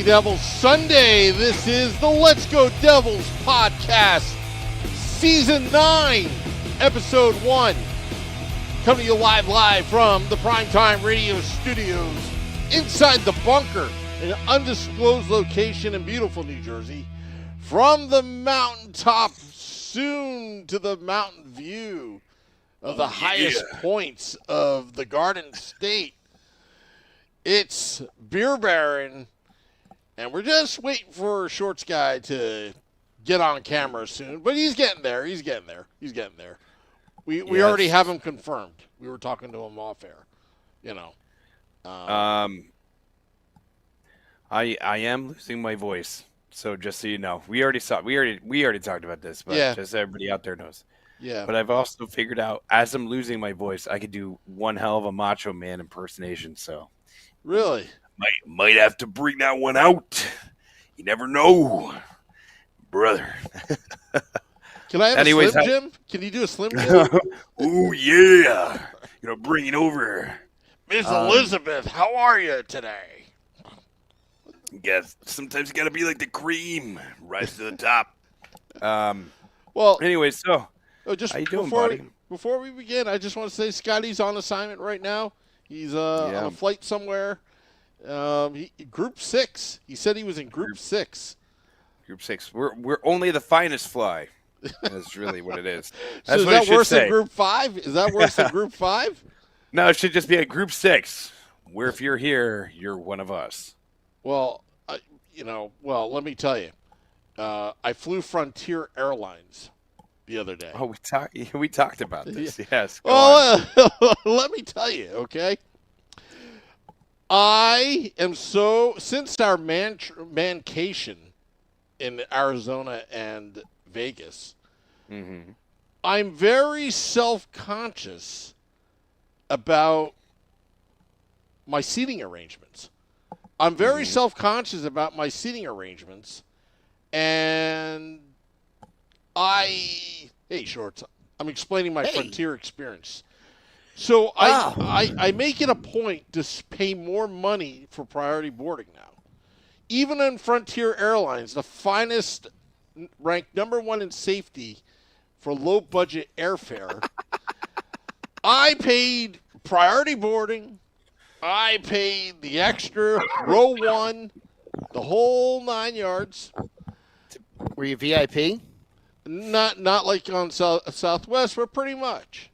Devils Sunday. This is the Let's Go Devils podcast, season 9, episode 1. Coming to you live from the Primetime Radio Studios inside the bunker in an undisclosed location in beautiful New Jersey. From the mountaintop, soon to the mountain view of the highest points of the Garden State. It's Beer Baron, and we're just waiting for Shorts Guy to get on camera soon. But he's getting there. He's getting there. We already have him confirmed. We were talking to him off air. You know. I am losing my voice. So just so you know, we already talked about this, but just so everybody out there knows. Yeah. But I've also figured out, as I'm losing my voice, I could do one hell of a Macho Man impersonation. So. Really? Might have to bring that one out. You never know, brother. Can I have a Slim Jim? Can you do a Slim Jim? Oh, yeah. Bring it over. Miss Elizabeth, how are you today? Yes, sometimes you got to be like the cream. Rise to the top. Well, anyway, so just how you doing, buddy? Before we begin, I just want to say Scotty's on assignment right now. He's on a flight somewhere. Group 6. He said he was in Group 6. Group 6. We're only the finest fly. That's really what it is. That's so is that worse than Group 5? Is that worse than Group 5? No, it should just be a Group 6, where if you're here, you're one of us. Well, let me tell you. I flew Frontier Airlines the other day. Oh, we talked about this. Yes. Well, let me tell you, okay? I am since our mancation in Arizona and Vegas, I'm very self-conscious about my seating arrangements. I'm very self-conscious about my seating arrangements, and hey, Shorts, I'm explaining my Frontier experience. So I make it a point to pay more money for priority boarding now. Even in Frontier Airlines, the finest, ranked number 1 in safety for low-budget airfare, I paid priority boarding. I paid the extra row 1, the whole 9 yards. Were you VIP? Not like on Southwest, but pretty much.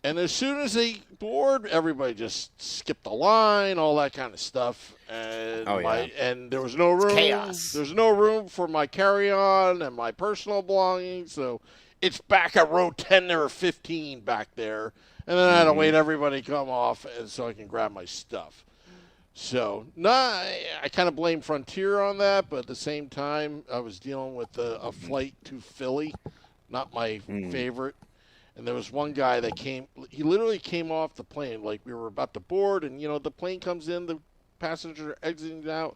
And as soon as they board, everybody just skipped the line, all that kind of stuff. And and there was no room. It's chaos. There's no room for my carry-on and my personal belongings, so it's back at row 10 or 15 back there. And then I had to wait everybody to come off so I can grab my stuff. So, I kind of blame Frontier on that, but at the same time, I was dealing with a flight to Philly, not my favorite. And there was one guy that he literally came off the plane, like we were about to board, and, the plane comes in, the passenger exiting out.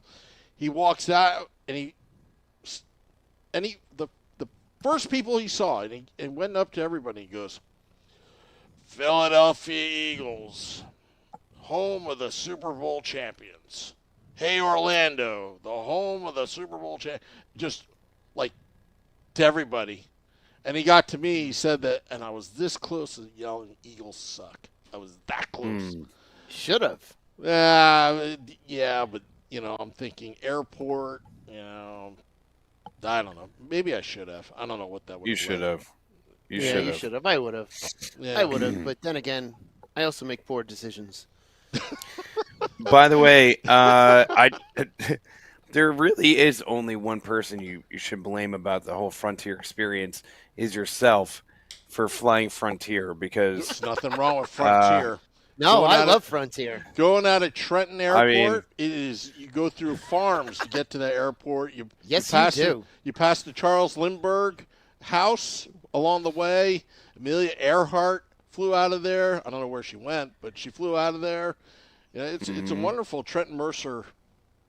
He walks out, and the first people he saw, and he went up to everybody, he goes, Philadelphia Eagles, home of the Super Bowl champions. Hey, Orlando, the home of the Super Bowl champions. Just like to everybody. And he got to me, he said that, and I was this close to yelling, Eagles suck. I was that close. Should have. Yeah, but, I'm thinking airport, I don't know. Maybe I should have. I don't know what that would have. You should have. You should have. I would have. Yeah. I would have. But then again, I also make poor decisions. By the way, there really is only one person you should blame about the whole Frontier experience is yourself for flying Frontier, because there's nothing wrong with Frontier. No, I love Frontier. Going out of Trenton Airport, you go through farms to get to the airport. You do. You pass the Charles Lindbergh house along the way. Amelia Earhart flew out of there. I don't know where she went, but she flew out of there. It's a wonderful Trenton Mercer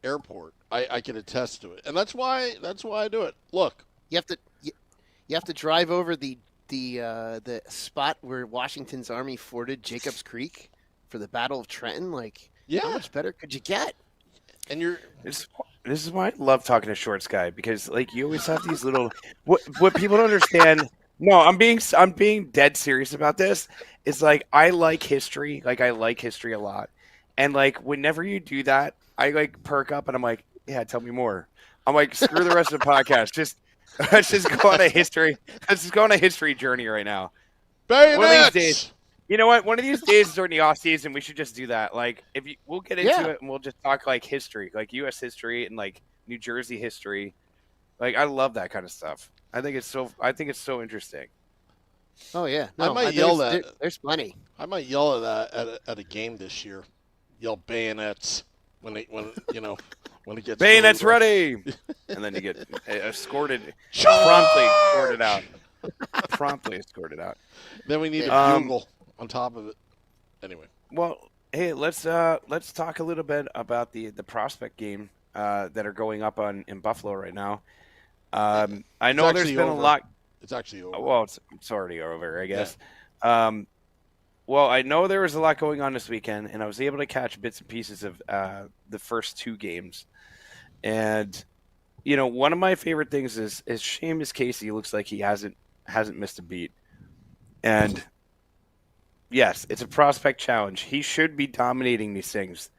airport. I can attest to it, and that's why I do it. Look, you have to drive over the spot where Washington's army forded Jacobs Creek for the Battle of Trenton. How much better could you get? And you're This is why I love talking to Shorts Guy, because like you always have these little what people don't understand. No, I'm being dead serious about this. Is like I like history, like I like history a lot, and like whenever you do that, I like perk up and I'm like, yeah, tell me more. I'm like, screw the rest of the podcast. Just let's just go on a history. Let's just go on a history journey right now. bayonets. One of these days. You know what? One of these days during the off season, we should just do that. Like, we'll get into it and we'll just talk like history, like U.S. history and like New Jersey history. Like, I love that kind of stuff. I think it's so interesting. Oh yeah, I might yell there's, that. There's plenty. I might yell at that at a game this year. Yell bayonets when it gets Bayonets really rough. ready, and then you get escorted, Charge! promptly escorted out. Then we need a bugle on top of it. Anyway, Well, hey, let's talk a little bit about the prospect game that are going up in Buffalo right now. I know there's actually been a over. lot. it's actually over. Well, it's already over, I guess. Well, I know there was a lot going on this weekend, and I was able to catch bits and pieces of the first two games. And one of my favorite things is Seamus Casey looks like he hasn't missed a beat. And yes, it's a prospect challenge. He should be dominating these things.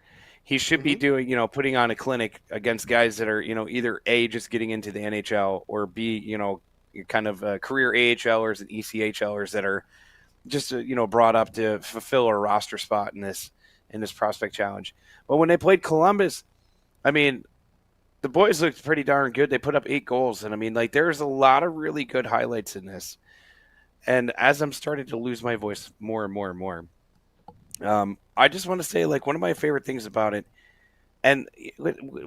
He should be doing, putting on a clinic against guys that are, either A, just getting into the NHL, or B, kind of career AHLers and ECHLers that are just, brought up to fulfill a roster spot in this prospect challenge. But when they played Columbus, I mean, the boys looked pretty darn good. They put up 8 goals. And I mean, like, there's a lot of really good highlights in this. And as I'm starting to lose my voice more and more and more, I just want to say, like, one of my favorite things about it, and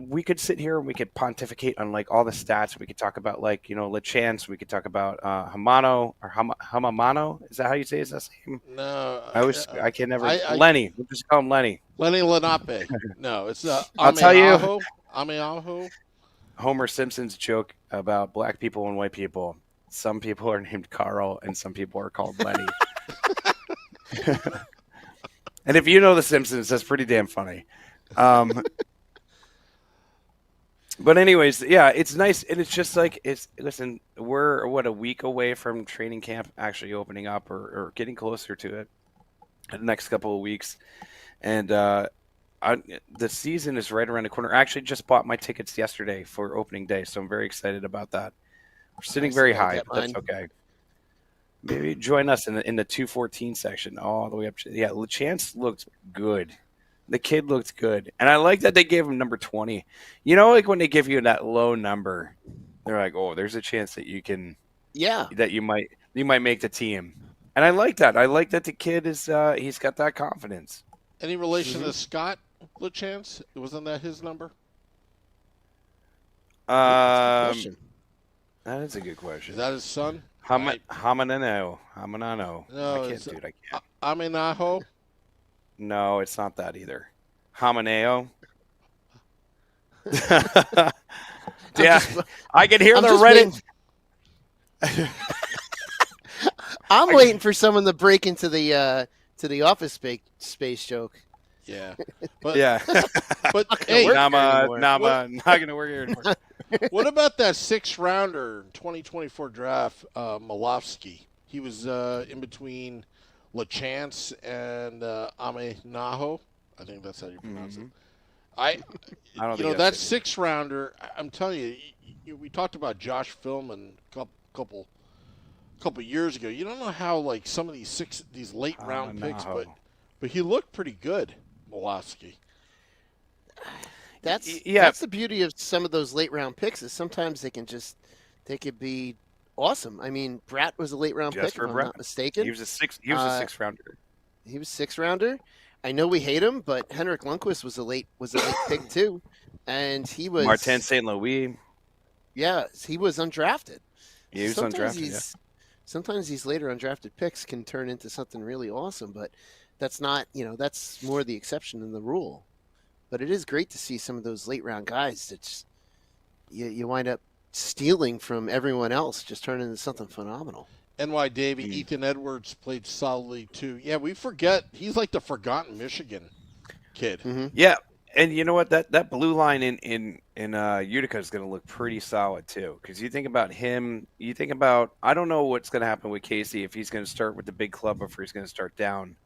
we could sit here and we could pontificate on, like, all the stats. We could talk about, like, LeChance. We could talk about Hamano or Hamamano. Is that how you say his last name? No, I can never. Lenny. We'll just call him Lenny. Lenny Lenape. No, it's I'll tell you. Ameaho. Homer Simpson's joke about black people and white people. Some people are named Carl and some people are called Lenny. And if you know The Simpsons, that's pretty damn funny. But anyways, yeah, it's nice. And it's just like, listen, we're a week away from training camp actually opening up or getting closer to it in the next couple of weeks. And the season is right around the corner. I actually just bought my tickets yesterday for opening day, so I'm very excited about that. We're sitting very high, but that's okay. Maybe join us in the 214 section all the way up. Yeah, LeChance looked good. The kid looked good. And I like that they gave him number 20. Like when they give you that low number, they're like, oh, there's a chance that you can that you might make the team. And I like that. I like that the kid is he's got that confidence. Any relation to Scott LeChance? Wasn't that his number? That is a good question. Is that his son? Hamanano. No, I can't. Amenaho. No, it's not that either. Hamaneo. Yeah, I can hear the Reddit. I'm waiting for someone to break into the Office Space joke. Yeah, but Yeah. but hey, Nama, not gonna work here anymore. what about that 6th rounder 2024 draft, Malofsky? He was in between LeChance and Amenaho. I think that's how you pronounce it. I don't think that 6th rounder. I'm telling you, we talked about Josh Philman a couple years ago. You don't know how like some of these late round picks, but he looked pretty good, Malofsky. That's the beauty of some of those late round picks is sometimes they could be awesome. I mean, Bratt was a late round pick, if I'm not mistaken. He was a 6th rounder. He was 6th rounder. I know we hate him, but Henrik Lundqvist was a late pick too, and he was Martin St. Louis. Yeah, he was undrafted. He was undrafted. Sometimes these later undrafted picks can turn into something really awesome, but that's not, that's more the exception than the rule. But it is great to see some of those late round guys that you wind up stealing from everyone else, just turn into something phenomenal. NY Davey, Ethan Edwards played solidly too. Yeah, we forget he's like the forgotten Michigan kid. Yeah, And you know what? That blue line in Utica is going to look pretty solid too. Because you think about him, you think about I don't know what's going to happen with Casey if he's going to start with the big club or if he's going to start down.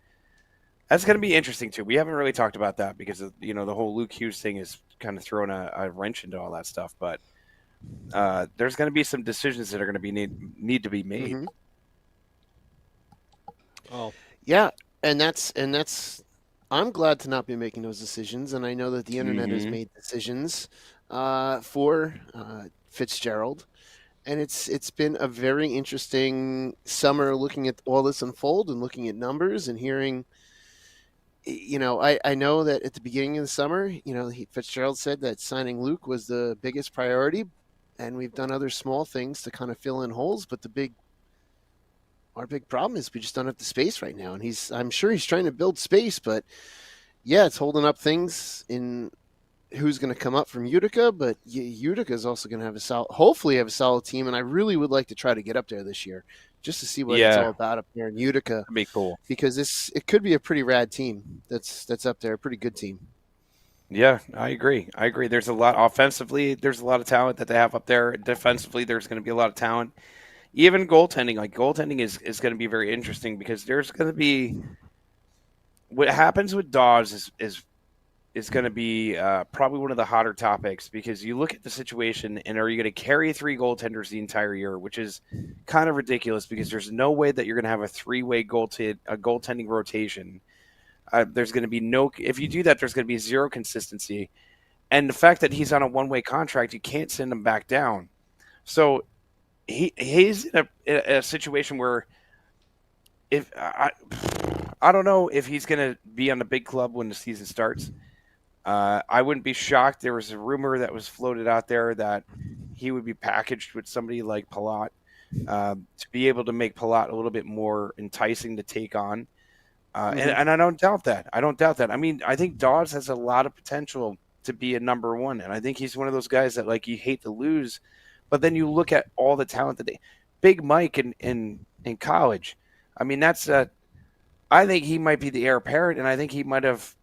That's going to be interesting too. We haven't really talked about that because of, the whole Luke Hughes thing is kind of throwing a wrench into all that stuff. But there's going to be some decisions that are going to be need to be made. Mm-hmm. Oh, Yeah, and that's. I'm glad to not be making those decisions, and I know that the internet has Mhm. made decisions for Fitzgerald, and it's been a very interesting summer looking at all this unfold and looking at numbers and hearing. I know that at the beginning of the summer, Fitzgerald said that signing Luke was the biggest priority, and we've done other small things to kind of fill in holes, but our big problem is we just don't have the space right now, and I'm sure he's trying to build space, but yeah, it's holding up things in who's going to come up from Utica, but Utica is also going to hopefully have a solid team, and I really would like to try to get up there this year just to see what it's Yeah, all about up there in Utica, that'd be cool. because it could be a pretty rad team that's up there, a pretty good team. Yeah, I agree. There's a lot offensively. There's a lot of talent that they have up there. Defensively, there's going to be a lot of talent. Even goaltending, like goaltending is going to be very interesting because there's going to be what happens with Dawes is going to be probably one of the hotter topics because you look at the situation and are you going to carry 3 goaltenders the entire year, which is kind of ridiculous because there's no way that you're going to have a 3-way goaltending rotation. There's going to be if you do that, there's going to be zero consistency. And the fact that he's on a 1-way contract, you can't send him back down. So he's in a situation where if I don't know if he's going to be on the big club when the season starts. I wouldn't be shocked. There was a rumor that was floated out there that he would be packaged with somebody like Palat to be able to make Palat a little bit more enticing to take on. And I don't doubt that. I mean, I think Dawes has a lot of potential to be a number 1, and I think he's one of those guys that like you hate to lose. But then you look at all the talent that Big Mike in college. I mean, I think he might be the heir apparent, and I think he might have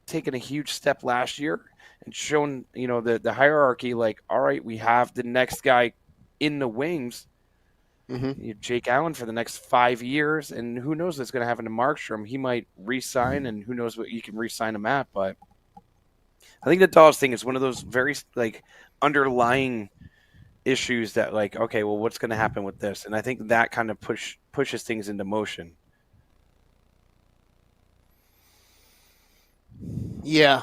taken a huge step last year and shown the hierarchy. Like, all right, we have the next guy in the wings, Jake Allen for the next 5 years, and who knows what's going to happen to Markstrom? He might re-sign, and who knows what you can re-sign him at. But I think the Dawes thing is one of those very like underlying issues that like, okay, well, what's going to happen with this? And I think that kind of pushes things into motion. Yeah.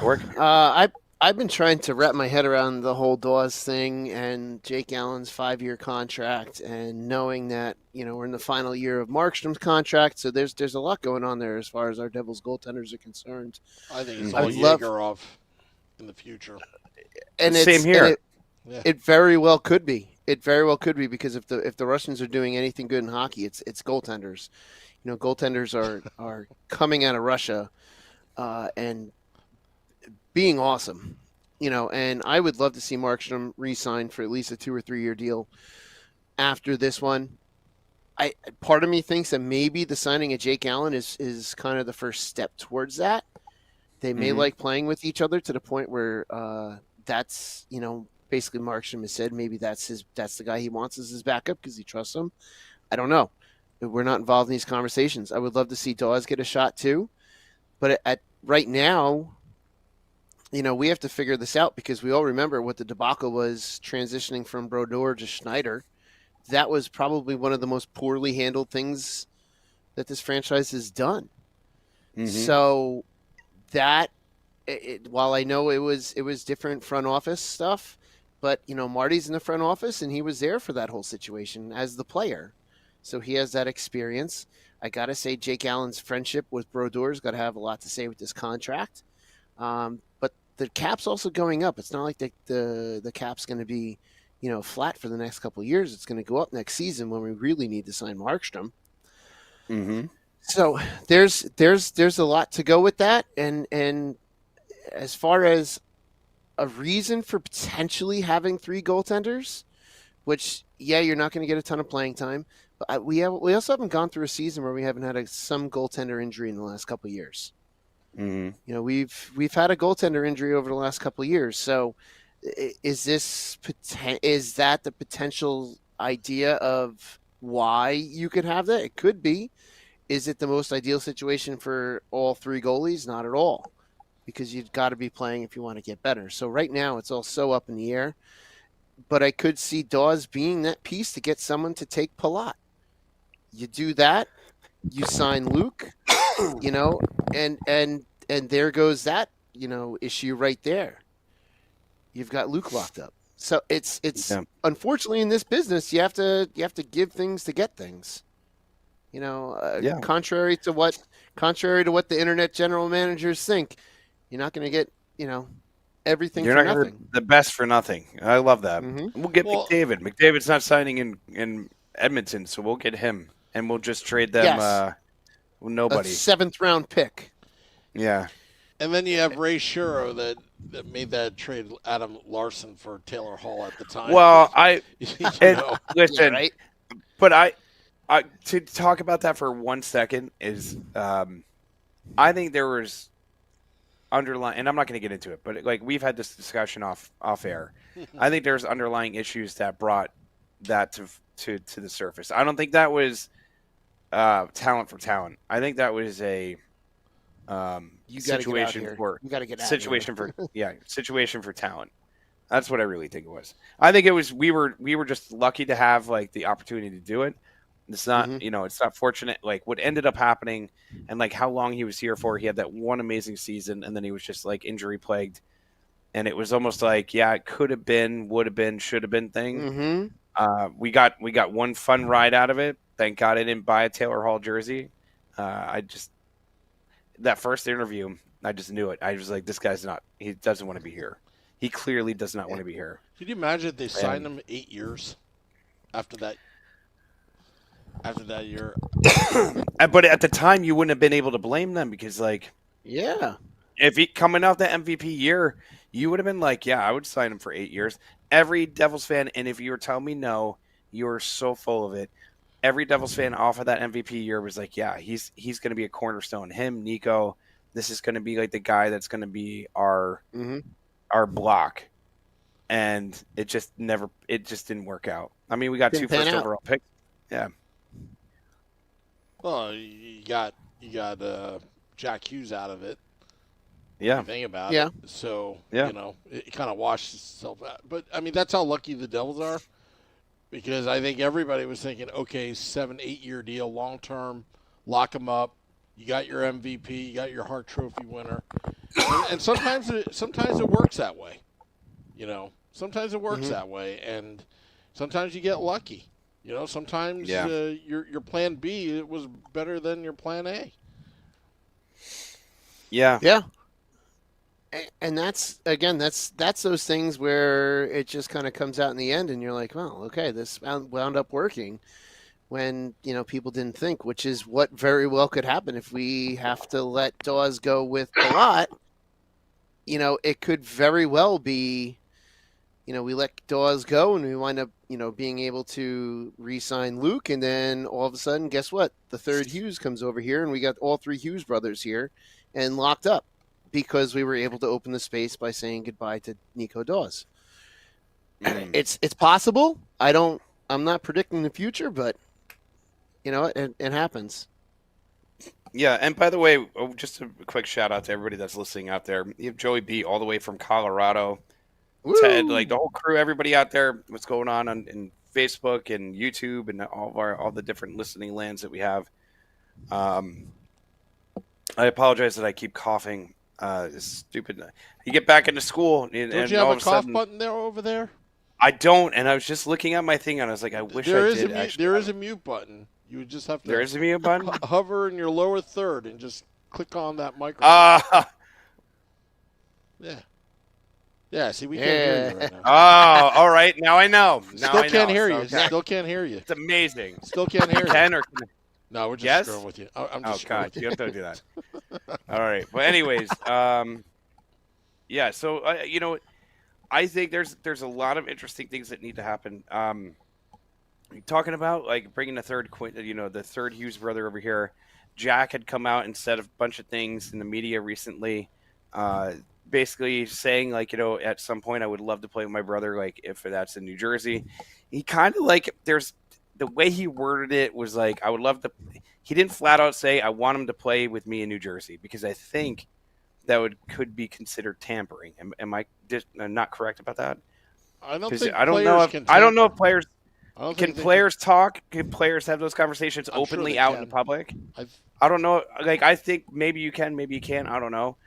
I've been trying to wrap my head around the whole Dawes thing and Jake Allen's 5-year contract, and knowing that we're in the final year of Markstrom's contract, so there's a lot going on there as far as our Devils goaltenders are concerned. I think it's all Yegorov in the future. And same here. It very well could be. It very well could be, because if the Russians are doing anything good in hockey, it's goaltenders. Goaltenders are coming out of Russia and being awesome. And I would love to see Markstrom re-sign for at least a 2 or 3 year deal after this one. Part of me thinks that maybe the signing of Jake Allen is kind of the first step towards that. They may like playing with each other to the point where that's basically Markstrom has said maybe that's the guy he wants as his backup because he trusts him. I don't know. We're not involved in these conversations. I would love to see Dawes get a shot too, but at right now, we have to figure this out, because we all remember what the debacle was transitioning from Brodeur to Schneider. That was probably one of the most poorly handled things that this franchise has done. So that, while I know it was different front office stuff, but Marty's in the front office and he was there for that whole situation as the player, so he has that experience. I gotta say, Jake Allen's friendship with Brodeur's got to have a lot to say with this contract. But the cap's also going up. It's not like the cap's going to be flat for the next couple of years. It's going to go up next season when we really need to sign Markstrom. So there's a lot to go with that, and as far as a reason for potentially having 3 goaltenders, which you're not going to get a ton of playing time, but we also haven't gone through a season where we haven't had some goaltender injury in the last couple of years. Mhm. You know, we've had a goaltender injury over the last couple of years. So, is is that the potential idea of why you could have that? It could be. Is it the most ideal situation for all three goalies? Not at all, because you've got to be playing if you want to get better. So right now it's all so up in the air. But I could see Dawes being that piece to get someone to take Palat. You do that, you sign Luke, you know, and there goes that, you know, issue right there. You've got Luke locked up. So it's Yeah. unfortunately in this business you have to give things to get things. You know, Yeah. contrary to what the internet general managers think, you're not going to get, you know, everything You're for not going to nothing. the best for nothing. I love that. Mhm. We'll get Well- McDavid. McDavid's not signing in Edmonton, so we'll get him, and we'll just trade them. Yes. Nobody. A 7th round pick. Yeah. And then you have Ray Shero that made that trade Adam Larson for Taylor Hall at the time. Well, you and know. listen, Yeah, right? but I to talk about that for 1 second is, I think there was underlying, and I'm not going to get into it, but like we've had this discussion off air. I think there's underlying issues that brought that to the surface. I don't think that was talent for talent. I think that was a You got to get out situation here. for You got to get out situation for situation for talent. That's what I really think it was. I think it was we were just lucky to have like the opportunity to do it. It's not, Mhm. you know, it's not fortunate. Like what ended up happening, and like how long he was here for. He had that one amazing season, and then he was just like injury plagued, and it was almost like, yeah, it could have been, would have been, should have been thing. Mhm. We got one fun ride out of it. Thank God I didn't buy a Taylor Hall jersey. That first interview, I just knew it. I was like, this guy's not. He doesn't want to be here. He clearly does not want to be here. Could you imagine if they signed him 8 years after that? After that year, But at the time, you wouldn't have been able to blame them because, like, Yeah. if he coming out the MVP year, you would have been like, yeah, I would sign him for 8 years. Every Devils fan, and if you were telling me no, you were so full of it. Every Devils fan off of that MVP year was like, yeah, he's going to be a cornerstone. Him, Nico, this is going to be like the guy that's going to be our Mhm. block. And it just didn't work out. I mean, we got Didn't 2 first pan out. overall picks. Yeah. well, you got Jack Hughes out of it. Yeah. Think about Yeah. it. So Yeah. you know it kind of washed itself out. But I mean, that's how lucky the Devils are, because I think everybody was thinking, okay, 7-8 year deal, long term, lock him up. You got your MVP, you got your Hart Trophy winner, and sometimes it works that way. You know, sometimes it works Mhm. that way, and sometimes you get lucky. You know, sometimes Yeah. your plan B it was better than your plan A. Yeah. Yeah. And that's again, that's those things where it just kind of comes out in the end, and you're like, well, okay, this wound up working when, you know, people didn't think, which is what very well could happen if we have to let Dawes go with a lot. You know, it could very well be, you know, we let Dawes go and we wind up, you know, being able to re-sign Luke, and then all of a sudden, guess what? The third Hughes comes over here, and we got all three Hughes brothers here and locked up because we were able to open the space by saying goodbye to Nico Dawes. Mm. It's possible. I'm not predicting the future, but you know, it happens. Yeah, and by the way, just a quick shout out to everybody that's listening out there. You have Joey B all the way from Colorado. Ted, like the whole crew, everybody out there, what's going on in Facebook and YouTube and all the different listening lands that we have. I apologize that I keep coughing. It's stupid. You get back into school, and Don't you all have a of a cough sudden, button there over there? I don't. And I was just looking at my thing, and I was like, I wish There I is did. a Actually, there is a mute button. You would just have to there is a mute button. hover in your lower third and just click on that microphone. Yeah. Yeah, see, we can't hear you right now. Oh, all right. Now I know. Now Still I can't know. hear you. Okay. Still can't hear you. It's amazing. Still can't hear you. Can or No, we're just Yes? screwing with you. I'm oh just screwing god, with you have to do that. All right. But anyways, yeah. So you know, I think there's a lot of interesting things that need to happen. Talking about like bringing the third Hughes brother over here, Jack had come out and said a bunch of things in the media recently, basically saying like, at some point I would love to play with my brother, like if that's in New Jersey. He kind of like there's the way he worded it was like I would love to. He didn't flat out say I want him to play with me in New Jersey because I think that could be considered tampering. Am I not correct about that? I don't think I don't players know if can I don't know if tamper. players I don't can think they players talk. Can players have those conversations I'm sure openly they out can. in public? I've- I don't know. Like I think maybe you can, maybe you can't. I don't know.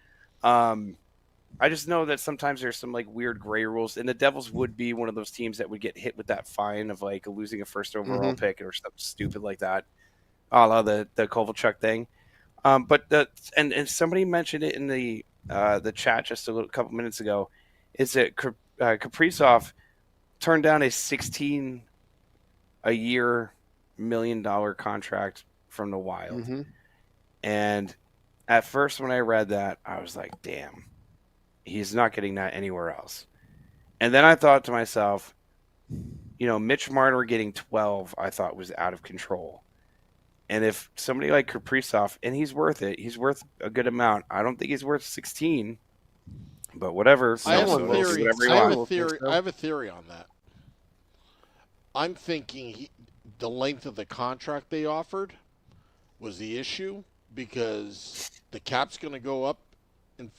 I just know that sometimes there's some like weird gray rules, and the Devils would be one of those teams that would get hit with that fine of like losing a first overall Mhm. pick or something stupid like that, a la the Kovalchuk thing. But and somebody mentioned it in the chat just a couple minutes ago, is that Kaprizov turned down a $16 a year $1 million contract from the Wild, Mm-hmm. and at first when I read that, I was like, damn. He's not getting that anywhere else. And then I thought to myself, Mitch Marner getting 12, I thought was out of control. And if somebody like Kaprizov, and he's worth it, he's worth a good amount. I don't think he's worth 16, but whatever. I have a Someone will theory. think so. I have a Will think theory. so. I have a theory on that. I'm thinking the length of the contract they offered was the issue because the cap's going to go up in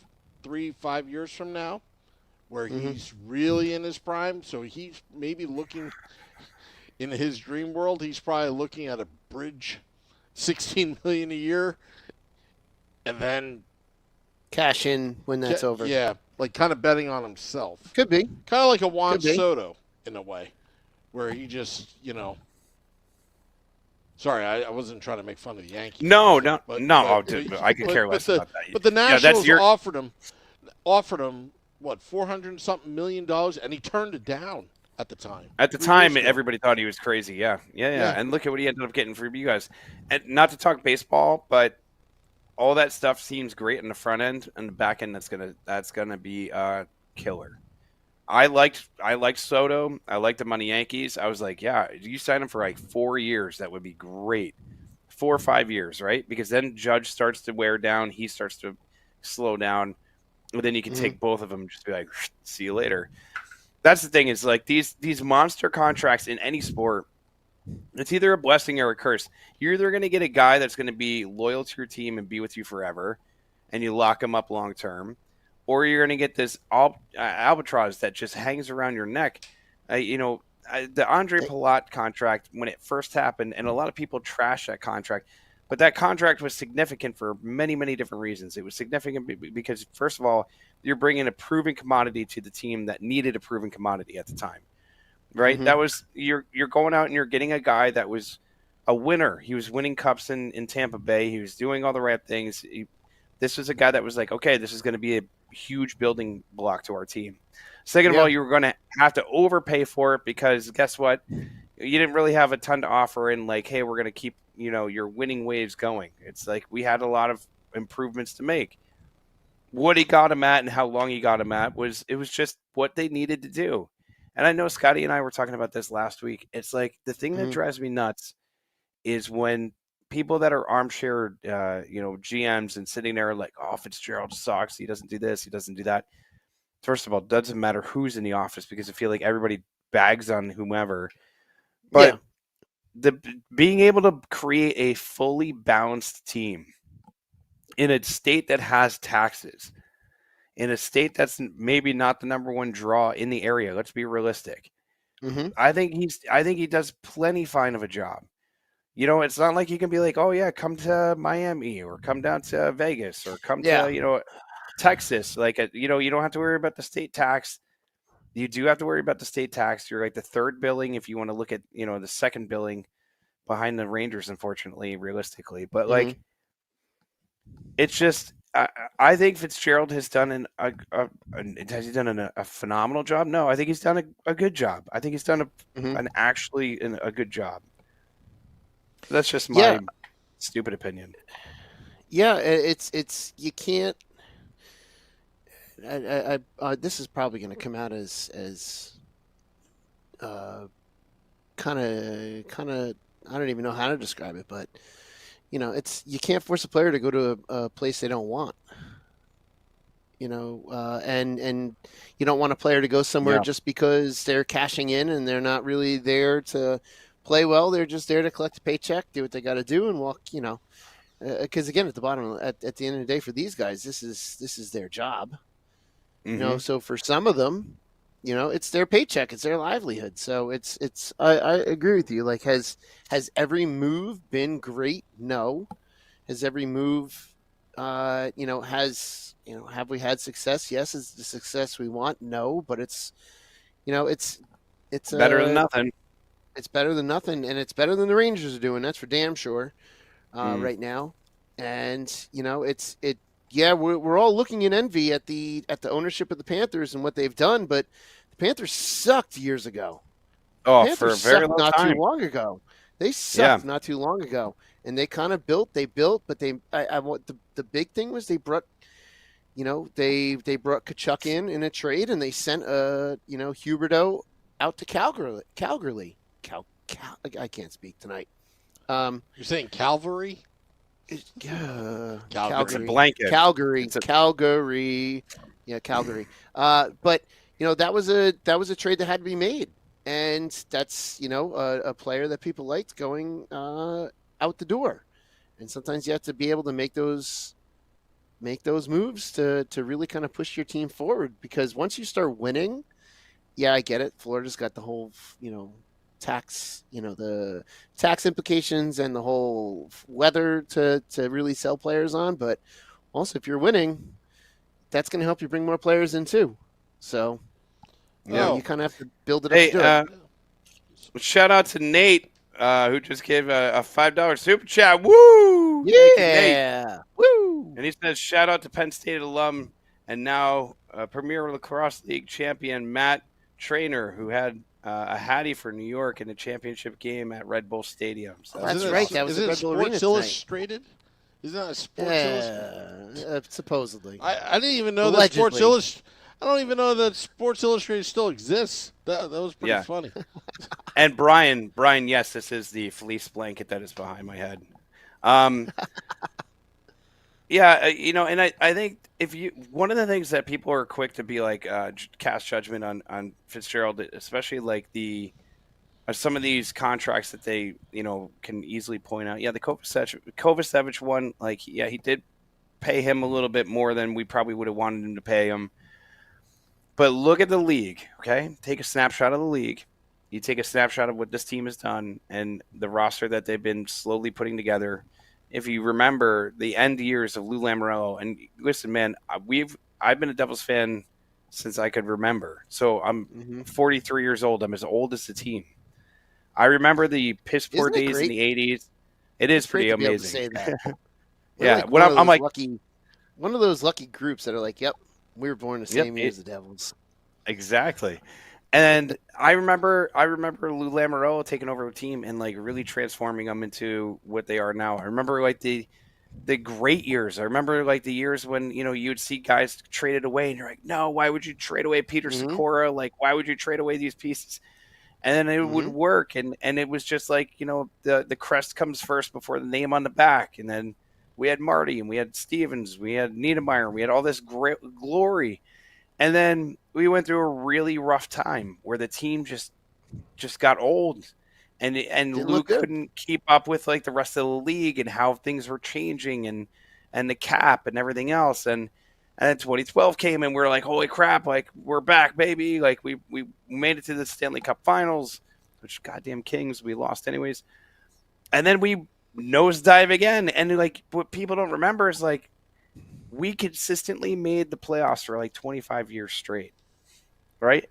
3-5 years from now, where Mhm. he's really in his prime. So he's maybe looking in his dream world. He's probably looking at a bridge, $16 million a year, and then Cash in when that's over. Yeah, like kind of betting on himself. Could be. Kind of like a Juan Could be. Soto in a way, where he just, Sorry, I wasn't trying to make fun of the Yankees. No. But- I could care less about that. But the that's Nationals your- offered him what, $400-something million, and he turned it down at the time. At the 3 time, years ago. everybody thought he was crazy. Yeah. Yeah. And look at what he ended up getting for you guys. And not to talk baseball, but all that stuff seems great in the front end, and the back end that's gonna be killer. I liked Soto. I liked him on the Yankees. I was like, yeah, you sign him for like 4 years, that would be great. 4 or 5 years, right? Because then Judge starts to wear down, he starts to slow down, and then you can take both of them and just be like, see you later. That's the thing, is like these monster contracts in any sport, it's either a blessing or a curse. You're either going to get a guy that's going to be loyal to your team and be with you forever, and you lock him up long term, or you're going to get this albatross that just hangs around your neck. The Andre Palat contract, when it first happened, and a lot of people trash that contract, but that contract was significant for many, many different reasons. It was significant because, first of all, you're bringing a proven commodity to the team that needed a proven commodity at the time, right? Mhm. That was you're going out and you're getting a guy that was a winner. He was winning cups in Tampa Bay. He was doing all the right things. This was a guy that was like, okay, this is going to be a huge building block to our team. Second of all, you were going to have to overpay for it because guess what? You didn't really have a ton to offer in like, hey, we're going to keep, your winning waves going. It's like we had a lot of improvements to make. What he got him at and how long he got him at was just what they needed to do. And I know Scotty and I were talking about this last week. It's like the thing that drives me nuts is when people that are armchair, GMs and sitting there like, oh, Fitzgerald sucks. He doesn't do this. He doesn't do that. First of all, it doesn't matter who's in the office because I feel like everybody bags on whomever. But being able to create a fully balanced team in a state that has taxes, in a state that's maybe not the number one draw in the area, let's be realistic. Mm-hmm. I think he does plenty fine of a job. It's not like you can be like, oh yeah, come to Miami or come down to Vegas or come to, Texas. Like, you don't have to worry about the state tax. You do have to worry about the state tax. You're like the third billing if you want to look at, the second billing behind the Rangers, unfortunately, realistically. But like, it's just, I think Fitzgerald has done has he done a phenomenal job? No, I think he's done a good job. I think he's done a good job. That's just my stupid opinion. Yeah, it's you can't. This is probably going to come out as kind of. I don't even know how to describe it, but it's you can't force a player to go to a place they don't want. And you don't want a player to go somewhere Yeah. just because they're cashing in and they're not really there to play well. They're just there to collect a paycheck, do what they got to do, and walk. Because again, at the bottom, at the end of the day, for these guys, this is their job. Mhm. So for some of them, it's their paycheck, it's their livelihood. So I agree with you. Like, has every move been great? No. Has every move, have we had success? Yes. Is the success we want? No. But it's Better than nothing. it's better than nothing, and it's better than the Rangers are doing. That's for damn sure. Mm. Right now, and yeah, we're all looking in envy at the ownership of the Panthers and what they've done, but the Panthers sucked years ago. Oh, Panthers for a very sucked long not time. too long ago. They sucked not too long ago, and they kind of built, but I want the big thing was they brought. They brought Kachuk in a trade, and they sent Huberdeau out to Calgary. I can't speak tonight. You're saying Calvary? Calgary. It's a blanket. Calgary. Yeah, Calgary. But that was a trade that had to be made, and that's a player that people liked going out the door, and sometimes you have to be able to make those moves to really kind of push your team forward, because once you start winning, yeah, I get it. Florida's got the whole tax, the tax implications and the whole weather to really sell players on. But also, if you're winning, that's going to help you bring more players in too. So, you kind of have to build it up. Hey, to do it. shout out to Nate, who just gave a $5 super chat. Woo! Yeah, woo! And he says, shout out to Penn State alum and now Premier Lacrosse League champion Matt Trainer, who had a Hattie for New York in a championship game at Red Bull Stadium. So That's right. That was is at it Red Bull Arena Sports tonight. Illustrated? Isn't that a Sports Illustrated? Supposedly. I didn't even know Allegedly. that Sports Illustrated. I don't even know that Sports Illustrated still exists. That was pretty funny. And Brian, yes, this is the fleece blanket that is behind my head. Yeah, and I think one of the things that people are quick to be like cast judgment on Fitzgerald, especially like some of these contracts that they can easily point out. Yeah, the Kovacevic one, like, yeah, he did pay him a little bit more than we probably would have wanted him to pay him. But look at the league, okay? Take a snapshot of the league. You take a snapshot of what this team has done and the roster that they've been slowly putting together. If you remember the end years of Lou Lamoriello, and listen, man, I've been a Devils fan since I could remember. So I'm 43 years old. I'm as old as the team. I remember the piss poor days in the 80s. It is pretty amazing. To say that. Yeah, like I'm like one of those lucky groups that are like, yep, we were born the same year as the Devils. Exactly. And I remember Lou Lamoriello taking over a team and like really transforming them into what they are now. I remember like the great years. I remember like the years when you'd see guys traded away and you're like, no, why would you trade away Peter Sikora? Like, why would you trade away these pieces? And then it would work, and it was just like the crest comes first before the name on the back, and then we had Marty and we had Stevens, we had Niedermeyer, we had all this great glory. And then we went through a really rough time where the team just got old, and Lou couldn't keep up with like the rest of the league and how things were changing and the cap and everything else. And then 2012 came and we were like, holy crap, like we're back, baby. Like we made it to the Stanley Cup Finals, which goddamn Kings, we lost anyways. And then we nosedive again. And like what people don't remember is like we consistently made the playoffs for like 25 years straight, right?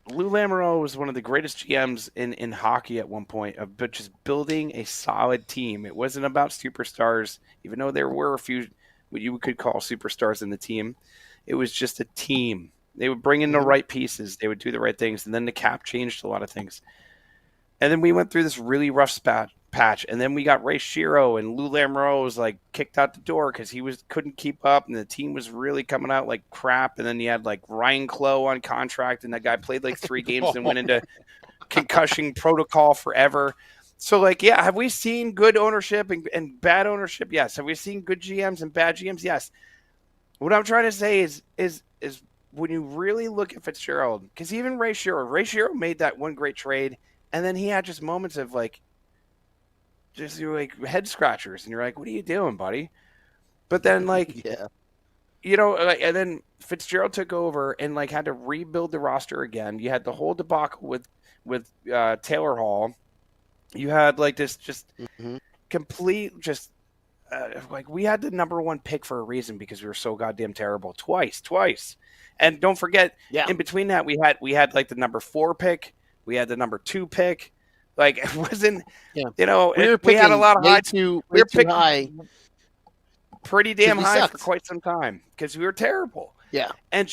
Lou Lamoriello was one of the greatest GMs in hockey at one point, but just building a solid team. It wasn't about superstars, even though there were a few what you could call superstars in the team. It was just a team. They would bring in the right pieces. They would do the right things. And then the cap changed a lot of things. And then we went through this really rough patch. And then we got Ray Shero, and Lou Lamoriello was like kicked out the door because he couldn't keep up, and the team was really coming out like crap. And then you had like Ryan Clough on contract, and that guy played like 3 games and went into concussion protocol forever. So, like, yeah, have we seen good ownership and bad ownership? Yes. Have we seen good GMs and bad GMs? Yes. What I'm trying to say is when you really look at Fitzgerald, because even Ray Shero made that one great trade, and then he had just moments of like, just like head scratchers, and you're like, what are you doing, buddy? But then like, Yeah. and then Fitzgerald took over and like had to rebuild the roster again. You had the whole debacle with Taylor Hall. You had like this just hmm complete just like we had the number one pick for a reason because we were so goddamn terrible twice. And don't forget, Yeah. in between that we had like the number 4 pick, we had the number 2 pick. Like it wasn't, Yeah. we had a lot of high. Way We were too picking high. pretty damn we high for sucked. quite some time because we were terrible. Yeah. And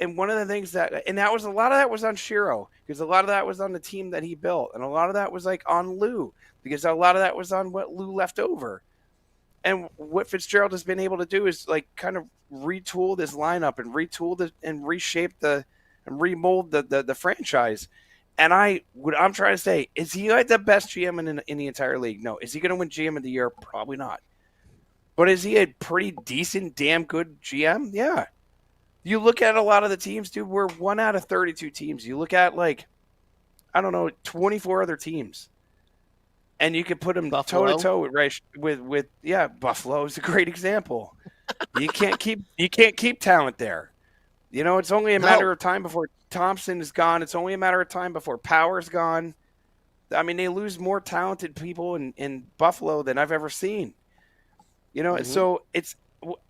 and one of the things that was a lot of that was on Shiro because a lot of that was on the team that he built, and a lot of that was like on Lou because a lot of that was on what Lou left over. And what Fitzgerald has been able to do is like kind of retool this lineup and reshape and remold the franchise. And what I'm trying to say is he like the best GM in the entire league? No. Is he going to win GM of the year? Probably not. But is he a pretty decent, damn good GM? Yeah. You look at a lot of the teams, dude. We're 1 out of 32 teams. You look at like, I don't know, 24 other teams. And you could put them toe to toe with Buffalo is a great example. You can't keep talent there. It's only a matter of time before Thompson is gone. It's only a matter of time before Power's gone. I mean, they lose more talented people in Buffalo than I've ever seen. And so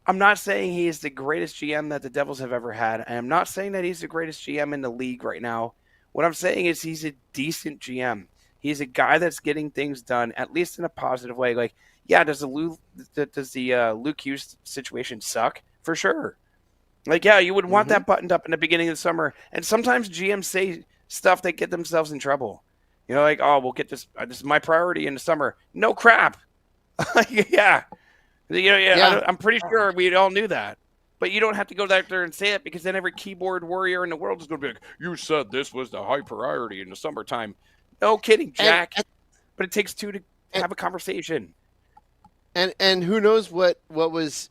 I'm not saying he is the greatest GM that the Devils have ever had. I am not saying that he's the greatest GM in the league right now. What I'm saying is he's a decent GM. He's a guy that's getting things done, at least in a positive way. Like, yeah, does the Luke Hughes situation suck? For sure. Like, yeah, you would want that buttoned up in the beginning of the summer. And sometimes GMs say stuff that get themselves in trouble. Like, oh, we'll get this. This is my priority in the summer. No crap. Yeah. I'm pretty sure we all knew that. But you don't have to go out there and say it because then every keyboard warrior in the world is going to be like, you said this was the high priority in the summertime. No kidding, Jack. But it takes 2 to have a conversation. And who knows what was,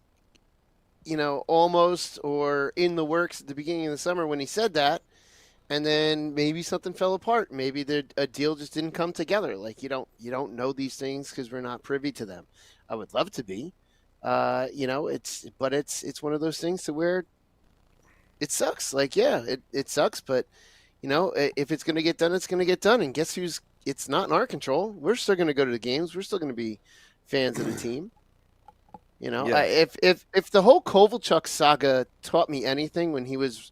almost or in the works at the beginning of the summer when he said that, and then maybe something fell apart. Maybe a deal just didn't come together. Like you don't know these things because we're not privy to them. I would love to be, it's one of those things to where it sucks. Like it sucks, but. If it's going to get done, it's going to get done. And guess who's? It's not in our control. We're still going to go to the games. We're still going to be fans of the team. If the whole Kovalchuk saga taught me anything when he was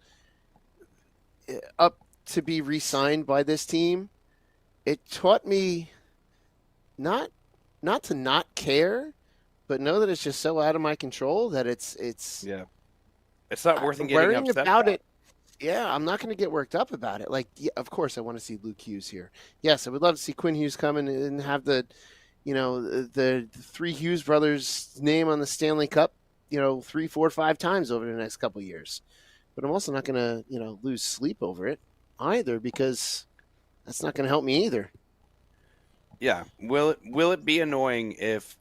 up to be re-signed by this team, it taught me not to not care, but know that it's just so out of my control that it's not worth getting worrying upset about it. Yeah, I'm not going to get worked up about it. Like, yeah, of course, I want to see Luke Hughes here. Yes, I would love to see Quinn Hughes come in and have the 3 Hughes brothers' name on the Stanley Cup, 3, 4, 5 times over the next couple of years. But I'm also not going to, lose sleep over it either because that's not going to help me either. Yeah. Will it be annoying if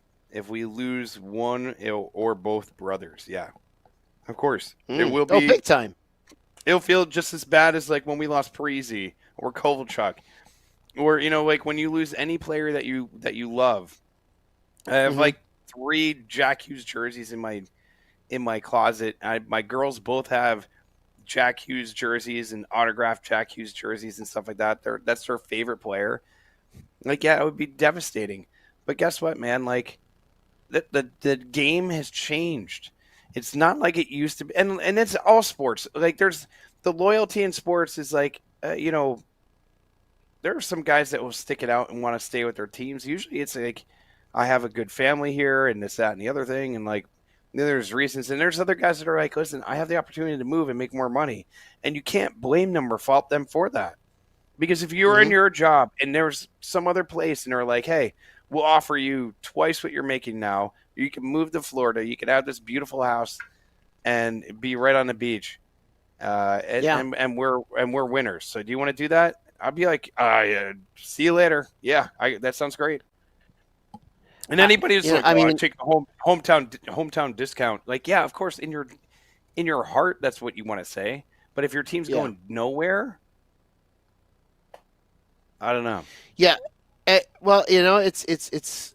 we lose one or both brothers? Yeah. Of course. It will be. Oh, big time. It'll feel just as bad as like when we lost Parise or Kovalchuk, or like when you lose any player that you love. I have like 3 Jack Hughes jerseys in my closet. My girls both have Jack Hughes jerseys and autographed Jack Hughes jerseys and stuff like that. That's their favorite player. Like, yeah, it would be devastating. But guess what, man? Like, the game has changed. It's not like it used to be, and it's all sports. Like, there's the loyalty in sports is like, there are some guys that will stick it out and want to stay with their teams. Usually, it's like, I have a good family here, and this, that, and the other thing, and like, there's reasons. And there's other guys that are like, listen, I have the opportunity to move and make more money, and you can't blame them or fault them for that, because if you were in your job and there's some other place and they're like, hey, we'll offer you twice what you're making now. You can move to Florida. You can have this beautiful house and be right on the beach. And we're winners. So do you want to do that? I'd be like, see you later. Yeah, that sounds great. And anybody who's like, I take a hometown discount. Like, yeah, of course, in your heart, that's what you want to say. But if your team's going nowhere, I don't know. Yeah, well, it's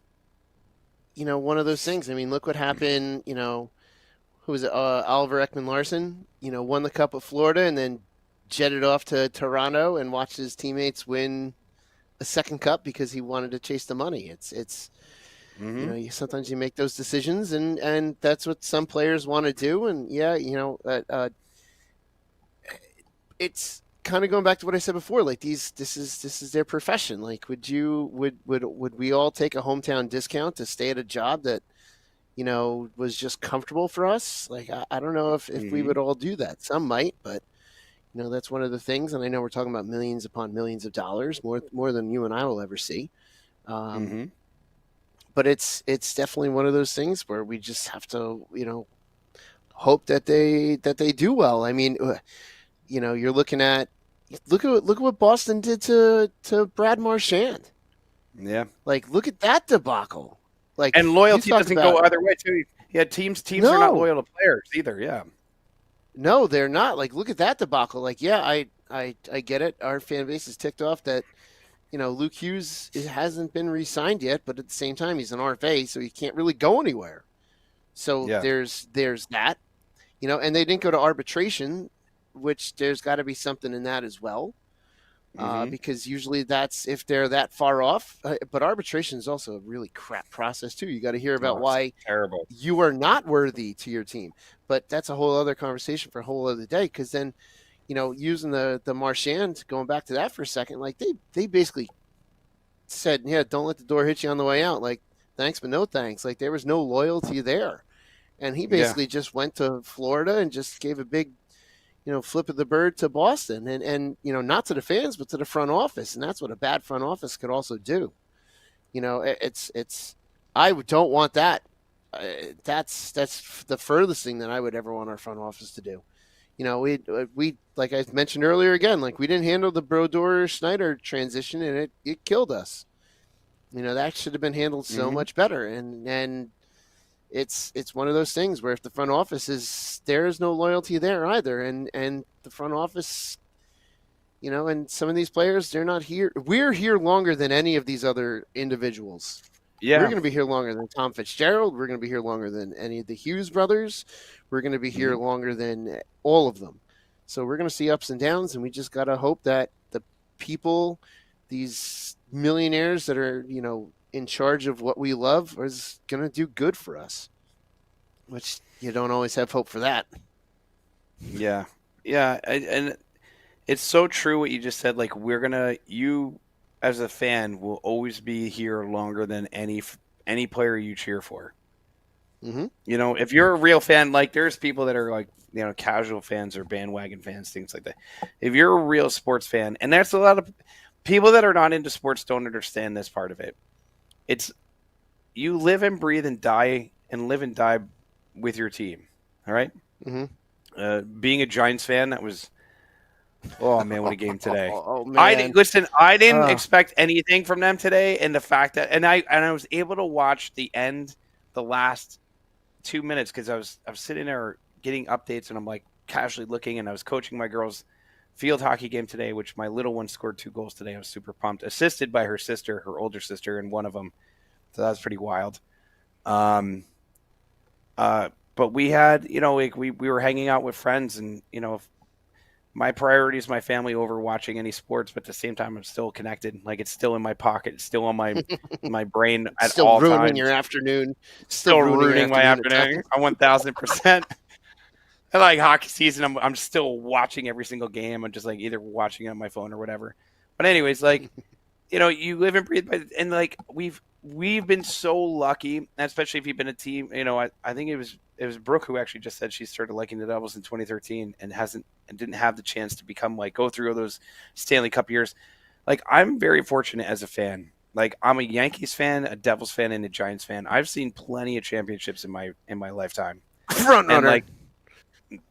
one of those things. I mean, look what happened. Who was it? Oliver Ekman-Larsson. Won the Cup of Florida and then jetted off to Toronto and watched his teammates win a second cup because he wanted to chase the money. It's. Sometimes you make those decisions, and that's what some players want to do. And it's kind of going back to what I said before. Like this is their profession. Like, would we all take a hometown discount to stay at a job that was just comfortable for us? Like, I don't know if we would all do that. Some might, but that's one of the things. And I know we're talking about millions upon millions of dollars, more than you and I will ever see. But it's definitely one of those things where we just have to, hope that they do well. I mean, you're look at what Boston did to Brad Marchand. Yeah. Like, look at that debacle. Like, and loyalty doesn't go either way too. Yeah, teams are not loyal to players either. Yeah. No, they're not. Like, look at that debacle. Like, yeah, I get it. Our fan base is ticked off that Luke Hughes hasn't been re-signed yet, but at the same time, he's an RFA, so he can't really go anywhere. So there's that, and they didn't go to arbitration, which there's got to be something in that as well, because usually that's if they're that far off. But arbitration is also a really crap process too. You got to hear about why terrible you are not worthy to your team, but that's a whole other conversation for a whole other day. Because then, using the Marchand, going back to that for a second, like they basically said, yeah, don't let the door hit you on the way out. Like, thanks, but no thanks. Like, there was no loyalty there. And he basically just went to Florida and just gave a big, flip of the bird to Boston and not to the fans, but to the front office. And that's what a bad front office could also do. I don't want that. That's the furthest thing that I would ever want our front office to do. We like I mentioned earlier again, like we didn't handle the Brodeur-Schneider transition, and it killed us. That should have been handled so much better. And it's one of those things where if the front office there is no loyalty there either, and the front office, and some of these players, they're not here. We're here longer than any of these other individuals. Yeah. We're going to be here longer than Tom Fitzgerald. We're going to be here longer than any of the Hughes brothers. We're going to be here longer than all of them. So we're going to see ups and downs, and we just got to hope that the people, these millionaires that are, in charge of what we love, is going to do good for us, which you don't always have hope for that. Yeah. Yeah. And it's so true what you just said. Like, you as a fan will always be here longer than any player you cheer for. Mm-hmm. If you're a real fan, like there's people that are like, casual fans or bandwagon fans, things like that. If you're a real sports fan, and there's a lot of people that are not into sports don't understand this part of it. It's you live and breathe and die with your team. All right. Mm-hmm. Being a Giants fan, that was, oh man, what a game today! Man. I didn't expect anything from them today, and the fact that, and I was able to watch the last 2 minutes because I was sitting there getting updates, and I'm like casually looking, and I was coaching my girls' field hockey game today, which my little one scored 2 goals today. I was super pumped, assisted by her older sister, and one of them, so that was pretty wild. But we had, we were hanging out with friends, and my priority is my family over watching any sports, but at the same time, I'm still connected. Like, it's still in my pocket. It's still on my my brain at all times. Still ruining your afternoon. Still ruining my afternoon. 1,000%. And like hockey season, I'm still watching every single game. I'm just like either watching it on my phone or whatever. But anyways, like, you live and breathe by, and like we've been so lucky, especially if you've been a team. I think it was Brooke who actually just said she started liking the Devils in 2013 and didn't have the chance to go through all those Stanley Cup years. Like, I'm very fortunate as a fan. Like, I'm a Yankees fan, a Devils fan, and a Giants fan. I've seen plenty of championships in my lifetime. Front runner. Like,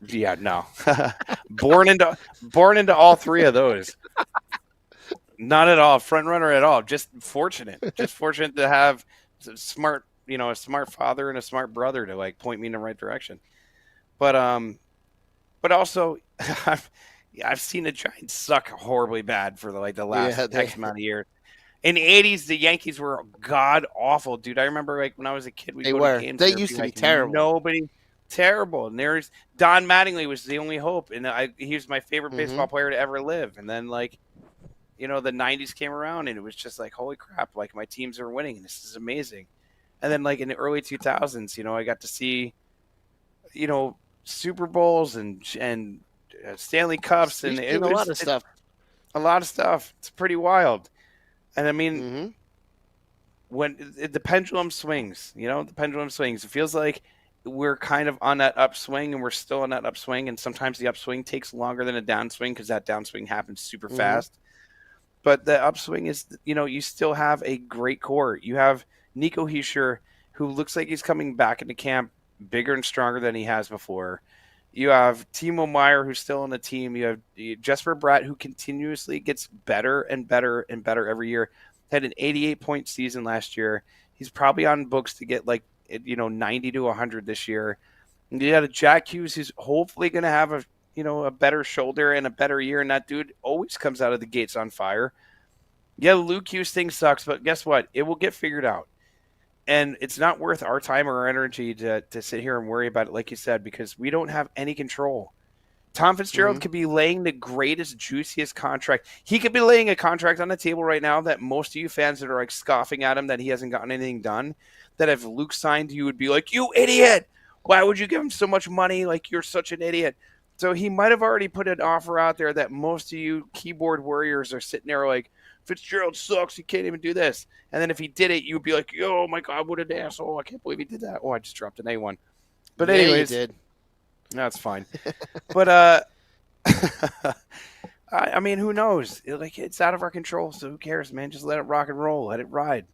yeah, no. born into all 3 of those. Not at all front runner at all. Just fortunate to have a smart, a smart father and a smart brother to like point me in the right direction. But also, I've seen the Giants suck horribly bad for the last X amount of years. In the 80s, the Yankees were god awful, dude. I remember like when I was a kid, they were. They used to be terrible. Nobody terrible. And there's Don Mattingly was the only hope, and he was my favorite baseball player to ever live. And then the 90s came around, and it was just like, holy crap! Like my teams are winning, and this is amazing. And then like in the early 2000s, I got to see, Super Bowls and Stanley Cups, and a lot of stuff. A lot of stuff. It's pretty wild. And I mean, when the pendulum swings, it feels like we're kind of on that upswing, and we're still on that upswing. And sometimes the upswing takes longer than a downswing because that downswing happens super fast. But the upswing is, you still have a great core. You have Nico Hischier, who looks like he's coming back into camp bigger and stronger than he has before. You have Timo Meier, who's still on the team. You have Jesper Bratt, who continuously gets better and better and better every year. Had an 88-point season last year. He's probably on books to get 90 to 100 this year. And you had a Jack Hughes who's hopefully going to have a better shoulder and a better year. And that dude always comes out of the gates on fire. Yeah, Luke Hughes thing sucks, but guess what? It will get figured out. And it's not worth our time or our energy to sit here and worry about it, like you said, because we don't have any control. Tom Fitzgerald could be laying the greatest, juiciest contract. He could be laying a contract on the table right now that most of you fans that are like scoffing at him that he hasn't gotten anything done, that if Luke signed, you would be like, you idiot! Why would you give him so much money? Like, you're such an idiot. So he might have already put an offer out there that most of you keyboard warriors are sitting there like, Fitzgerald sucks. He can't even do this. And then if he did it, you'd be like, oh, my God, what an asshole. I can't believe he did that. Oh, I just dropped an A1. But anyways. You did. No, it's fine. But, I mean, who knows? It's out of our control, so who cares, man? Just let it rock and roll. Let it ride.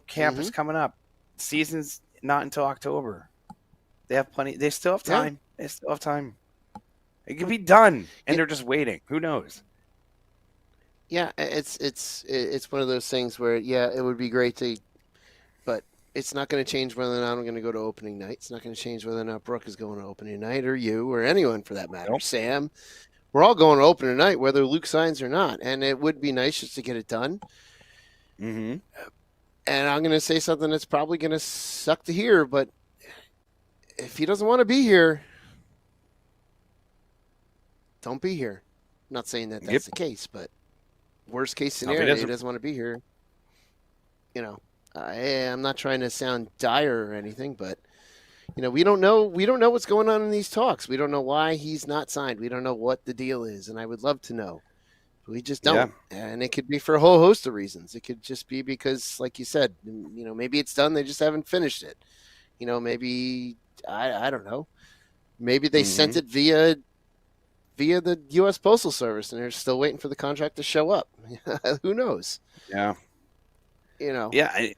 Camp is coming up. Season's not until October. They have plenty. They still have time. Yeah. They still have time. It could be done, and they're just waiting. Who knows? Yeah, it's one of those things where, it would be great to, but it's not going to change whether or not I'm going to go to opening night. It's not going to change whether or not Brooke is going to opening night, or you, or anyone for that matter. Nope. Sam, we're all going to opening night, whether Luke signs or not. And it would be nice just to get it done. Mm-hmm. And I'm going to say something that's probably going to suck to hear, but if he doesn't want to be here, don't be here. I'm not saying that that's the case, but worst case scenario, he doesn't want to be here. I'm not trying to sound dire or anything, but we don't know what's going on in these talks. We don't know why he's not signed. We don't know what the deal is, and I would love to know. We just don't. Yeah. And it could be for a whole host of reasons. It could just be because, like you said, maybe it's done. They just haven't finished it. Maybe I don't know. Maybe they sent it via the U.S. Postal Service, and they're still waiting for the contract to show up. Who knows? Yeah. Yeah,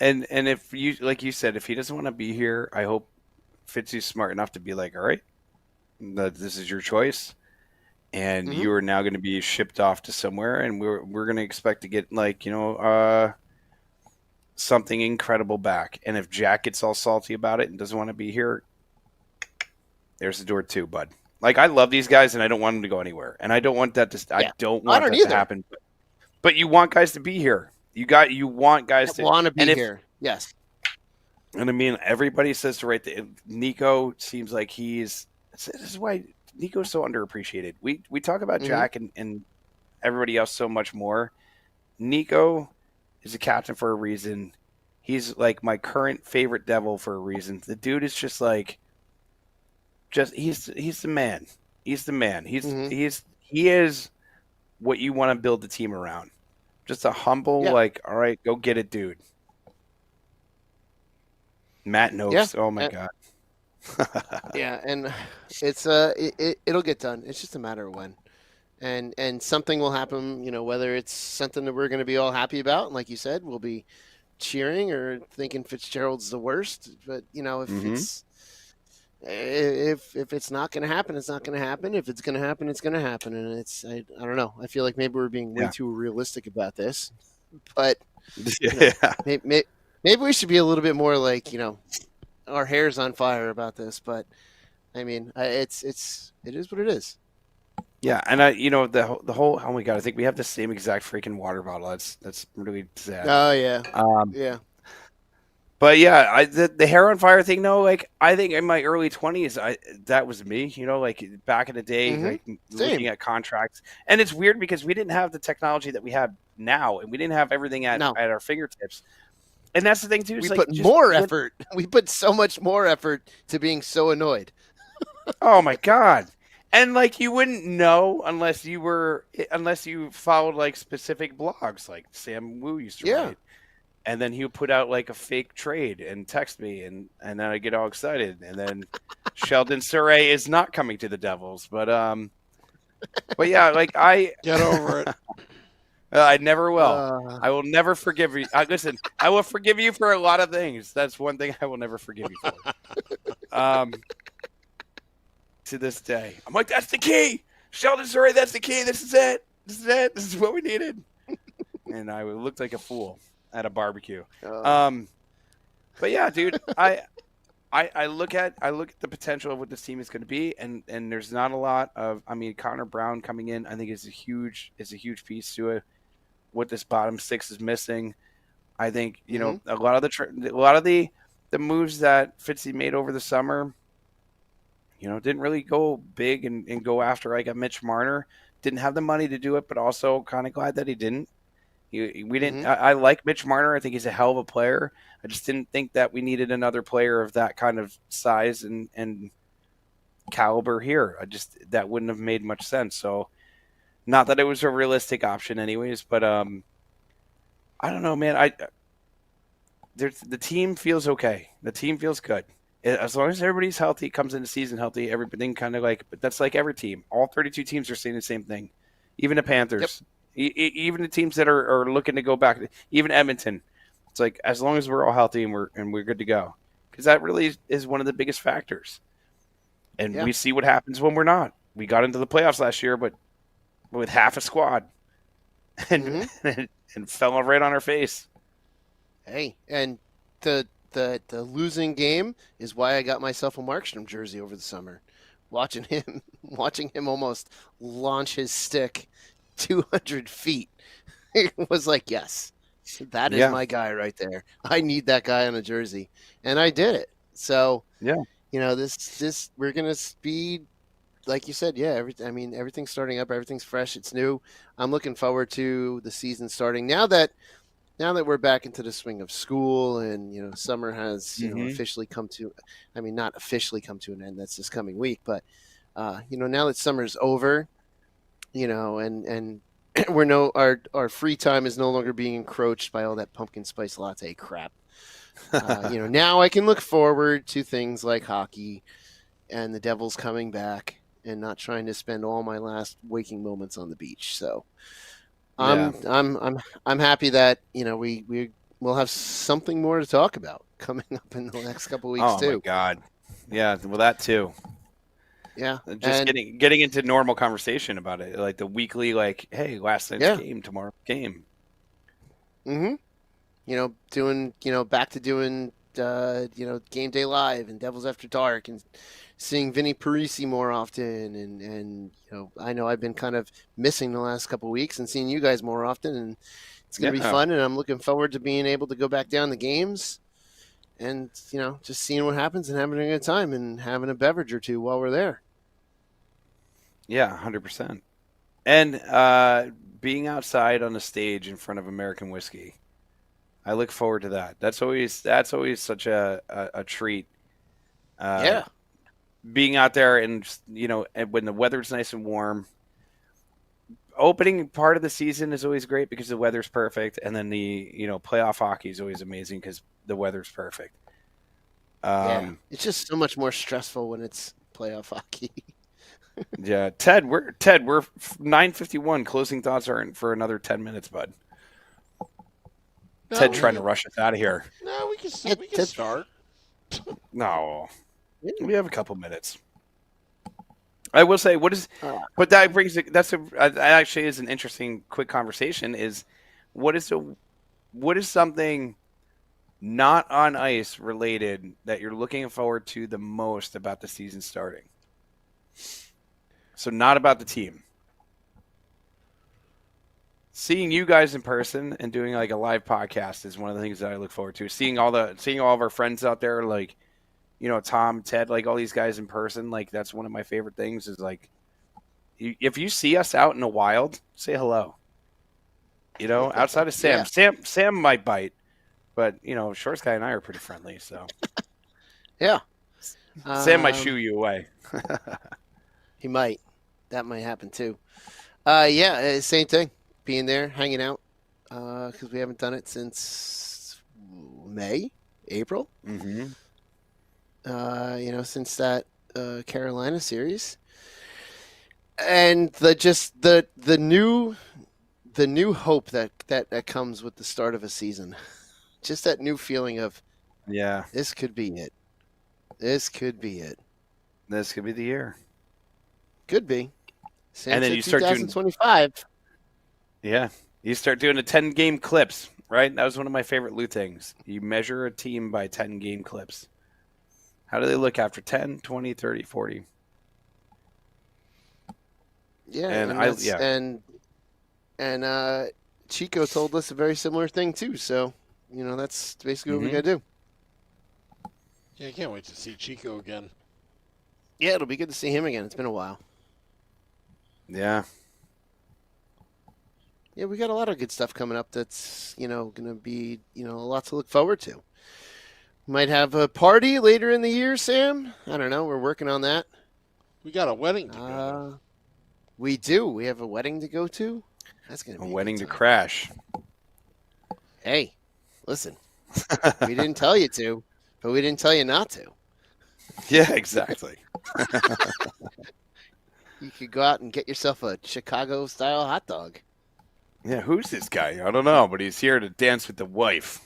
and if you, like you said, if he doesn't want to be here, I hope Fitzy's smart enough to be like, all right, this is your choice, and you are now going to be shipped off to somewhere, and we're going to expect to get something incredible back. And if Jack gets all salty about it and doesn't want to be here, there's the door too, bud. Like, I love these guys, and I don't want them to go anywhere, and I don't want that to. I don't want that to happen. But you want guys to be here. You want guys to want to be here. Yes. And I mean, everybody says to Nico seems like this is why Nico's so underappreciated. We talk about Jack and everybody else so much more. Nico is a captain for a reason. He's like my current favorite Devil for a reason. The dude is just he's the man. He's the man. He is what you want to build the team around. Just a humble, all right, go get it, dude. Matt knows. Yeah. Oh my God. Yeah, and it's it'll get done. It's just a matter of when, and something will happen. Whether it's something that we're going to be all happy about, and like you said, we'll be cheering or thinking Fitzgerald's the worst. But if If it's not going to happen, it's not going to happen. If it's going to happen, it's going to happen. And I don't know. I feel like maybe we're being way Yeah. too realistic about this, but Yeah. maybe we should be a little bit more like, our hair's on fire about this. But I mean, it is what it is. Yeah, and the whole, oh my God, I think we have the same exact freaking water bottle. That's really sad. Oh yeah, Um, yeah. but yeah, the hair on fire thing. No, like I think in my early 20s, that was me. Like back in the day, Mhm. like Same. looking at contracts, and it's weird because we didn't have the technology that we have now, and we didn't have everything at No. our fingertips. And that's the thing too. We Is put more effort. We put so much more effort to being so annoyed. Oh my God. And like you wouldn't know unless you followed like specific blogs like Sam Wu used to Yeah. write. And then he would put out like a fake trade and text me and then I get all excited. And then Sheldon Surrey is not coming to the Devils. But yeah, like Get over it. I never will. I will never forgive you. Listen, I will forgive you for a lot of things. That's one thing I will never forgive you for. To this day, I'm like, that's the key. Sheldon Surrey, that's the key. This is it. This is it. This is what we needed. And I looked like a fool at a barbecue. But yeah, dude, I look at the potential of what this team is going to be, and there's not a lot of. I mean, Connor Brown coming in, I think is a huge piece to it. What this bottom six is missing, I think a lot of the moves that Fitzy made over the summer. Didn't really go big and go after like a Mitch Marner. Didn't have the money to do it, but also kind of glad that he didn't. We didn't. I like Mitch Marner. I think he's a hell of a player. I just didn't think that we needed another player of that kind of size and caliber here. That wouldn't have made much sense. So, not that it was a realistic option, anyways. But I don't know, man. The team feels okay. The team feels good. As long as everybody's healthy, comes into season healthy, everything kind of like, but that's like every team. All 32 teams are saying the same thing. Even the Panthers, even the teams that are looking to go back, even Edmonton. It's like, as long as we're all healthy and we're good to go. Because that really is one of the biggest factors. And we see what happens when we're not. We got into the playoffs last year, but with half a squad and fell right on our face. Hey, and the losing game is why I got myself a Markstrom jersey over the summer. Watching him almost launch his stick 200 feet. It was like, yes, that is my guy right there. I need that guy on a jersey. And I did it. So, this we're going to be, like you said, everything's starting up. Everything's fresh. It's new. I'm looking forward to the season starting. Now that we're back into the swing of school and, summer has, officially come to, not officially come to an end. That's this coming week. But, now that summer's over, and we're our free time is no longer being encroached by all that pumpkin spice latte crap. Now I can look forward to things like hockey and the Devils coming back and not trying to spend all my last waking moments on the beach. So, I'm happy that we'll have something more to talk about coming up in the next couple of weeks too. Oh my God, yeah, well that too. Yeah, just getting into normal conversation about it, like the weekly, like, hey, last night's game, tomorrow's game. Doing back to doing Game Day Live and Devils After Dark and seeing Vinny Parisi more often, and I know I've been kind of missing the last couple of weeks and seeing you guys more often, and it's going to be fun, and I'm looking forward to being able to go back down the games and just seeing what happens and having a good time and having a beverage or two while we're there. Yeah, 100%. And being outside on the stage in front of American whiskey, I look forward to that. That's always such a treat. Being out there and when the weather's nice and warm. Opening part of the season is always great because the weather's perfect, and then the playoff hockey is always amazing because the weather's perfect. It's just so much more stressful when it's playoff hockey. Yeah, Ted, we're 9:51. Closing thoughts are in for another 10 minutes, bud. Ted trying to rush us out of here. No, we can start. No. We have a couple minutes. I will say, but that brings it. That actually is an interesting, quick conversation. What is something not on ice related that you're looking forward to the most about the season starting? So not about the team. Seeing you guys in person and doing like a live podcast is one of the things that I look forward to. Seeing all of our friends out there, like, you know, Tom, Ted, like all these guys in person, like that's one of my favorite things is like, if you see us out in the wild, say hello. You know, outside of Sam, Yeah. Sam might bite, but you know, Shorts Guy and I are pretty friendly, so Yeah. Sam might shoo you away. He might. That might happen too. Same thing. Being there, hanging out, because we haven't done it since April. Mm-hmm. Since that Carolina series, and the new hope that comes with the start of a season, just that new feeling of this could be it. This could be it. This could be the year. Could be. And then you start doing 2025. Yeah. You start doing the 10-game clips, right? That was one of my favorite Lou things. You measure a team by 10-game clips. How do they look after 10, 20, 30, 40? Yeah, And Chico told us a very similar thing too. So, that's basically what we got to do. Yeah, I can't wait to see Chico again. Yeah, it'll be good to see him again. It's been a while. Yeah. Yeah, we got a lot of good stuff coming up that's, going to be, a lot to look forward to. Might have a party later in the year, Sam. I don't know. We're working on that. We got a wedding to go to. We do. We have a wedding to go to. That's going to be a wedding to crash. Hey, listen. We didn't tell you to, but we didn't tell you not to. Yeah, exactly. You could go out and get yourself a Chicago-style hot dog. Yeah, who's this guy? I don't know, but he's here to dance with the wife.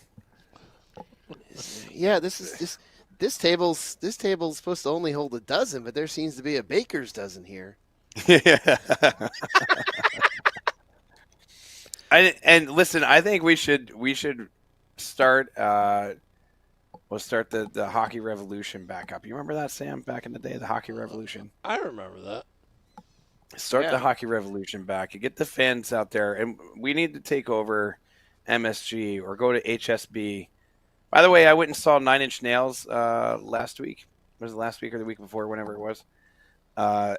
Yeah, this table's supposed to only hold a dozen, but there seems to be a baker's dozen here. Yeah. And listen, I think we should start. We'll start the Hockey Revolution back up. You remember that, Sam? Back in the day, the Hockey Revolution. I remember that. Start the Hockey Revolution back. You get the fans out there, and we need to take over MSG or go to HSB. By the way, I went and saw Nine Inch Nails last week. Was it last week or the week before? Whenever it was.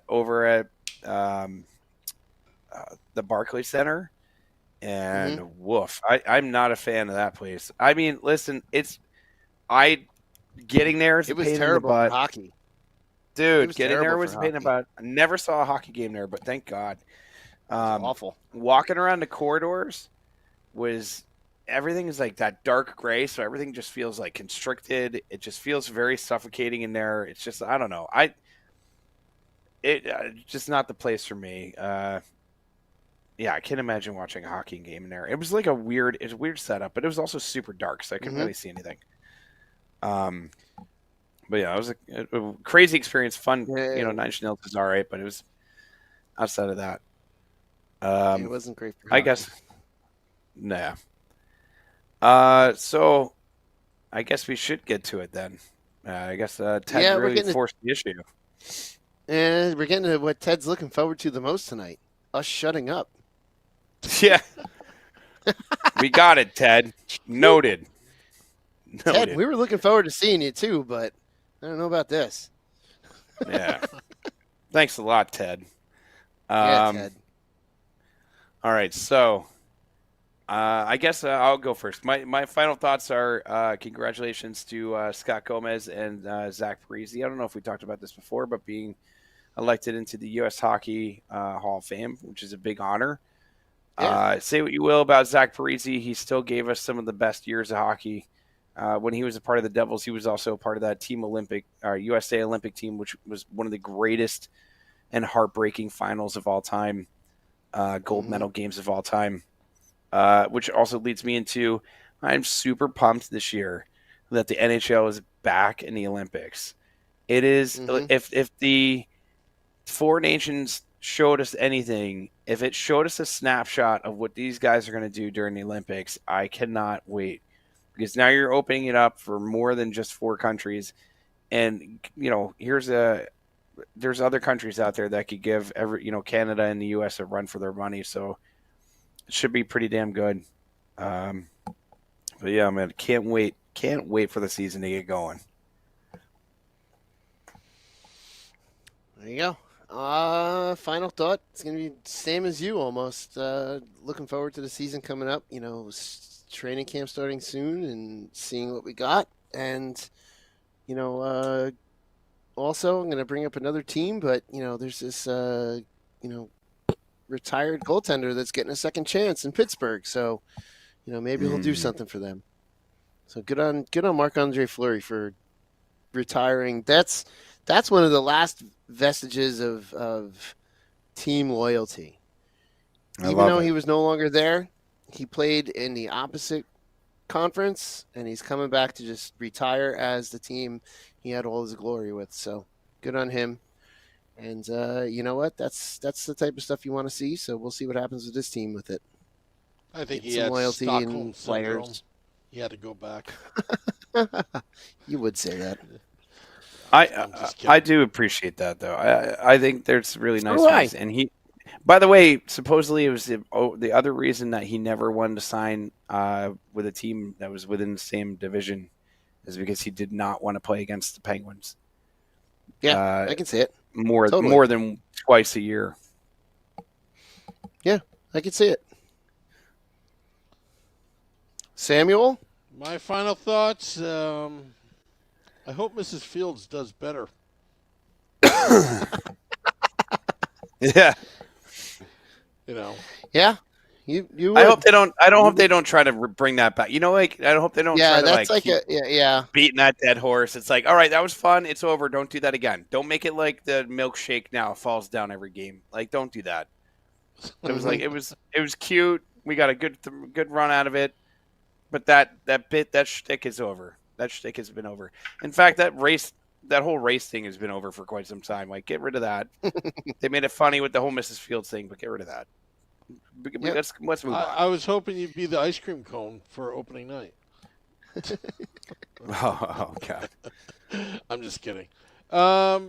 Over at the Barclays Center, and woof, I'm not a fan of that place. I mean, listen, getting there is it was a pain terrible in the butt. for hockey. Dude, getting there was a pain in the butt. I never saw a hockey game there, but thank God. Awful. Walking around the corridors everything is like that dark gray, so everything just feels like constricted. It just feels very suffocating in there. It's just, I don't know. Just not the place for me. Yeah, I can't imagine watching a hockey game in there. It was like a weird setup, but it was also super dark, so I couldn't really see anything. But yeah, it was a crazy experience. Fun, Nine Inch Nails was all right, but it was outside of that. It wasn't great for hockey. I guess. Nah. So I guess we should get to it then. I guess Ted really forced the issue. And we're getting to what Ted's looking forward to the most tonight. Us shutting up. Yeah. We got it, Ted. Noted. Ted, we were looking forward to seeing you too, but I don't know about this. Yeah. Thanks a lot, Ted. Yeah, Ted. All right, so I guess I'll go first. My final thoughts are congratulations to Scott Gomez and Zach Parise. I don't know if we talked about this before, but being elected into the U.S. Hockey Hall of Fame, which is a big honor. Yeah. Say what you will about Zach Parise, he still gave us some of the best years of hockey. When he was a part of the Devils, he was also a part of that Team Olympic, USA Olympic team, which was one of the greatest and heartbreaking finals of all time, gold medal games of all time. Which also leads me into, I'm super pumped this year that the NHL is back in the Olympics. It is Mhm. if the Four Nations showed us anything, if it showed us a snapshot of what these guys are going to do during the Olympics, I cannot wait, because now you're opening it up for more than just 4 countries, and there's other countries out there that could give Canada and the U.S. a run for their money, so it should be pretty damn good. But yeah, man, can't wait for the season to get going. There you go. Final thought. It's going to be same as you almost. Looking forward to the season coming up. Training camp starting soon and seeing what we got. And, also I'm going to bring up another team, but, there's this, retired goaltender that's getting a second chance in Pittsburgh. So, maybe he'll do something for them. So good on Marc-Andre Fleury for retiring. That's one of the last vestiges of team loyalty. Even though he was no longer there, he played in the opposite conference, and he's coming back to just retire as the team he had all his glory with. So good on him. And you know what? That's the type of stuff you want to see. So we'll see what happens with this team with it. I think he Some had loyalty Stockholm in syndrome. players. He had to go back. You would say that. I do appreciate that, though. I think there's really nice do I. guys. And he, by the way, supposedly it was the other reason that he never wanted to sign with a team that was within the same division is because he did not want to play against the Penguins. Yeah, I can see it. More than twice a year. Yeah, I can see it. Samuel? My final thoughts. I hope Mrs. Fields does better. Yeah. Yeah. You I hope they don't. I don't hope they don't try to bring that back. I hope they don't try to yeah. beating that dead horse. It's like, all right, that was fun. It's over. Don't do that again. Don't make it like the milkshake now falls down every game. Like, don't do that. It was like it was cute. We got a good run out of it, but that shtick is over. That shtick has been over. In fact, that whole race thing has been over for quite some time. Like, get rid of that. They made it funny with the whole Mrs. Fields thing, but get rid of that. Yep. Let's move on. I was hoping you'd be the ice cream cone for opening night. Oh God. I'm just kidding. Yeah,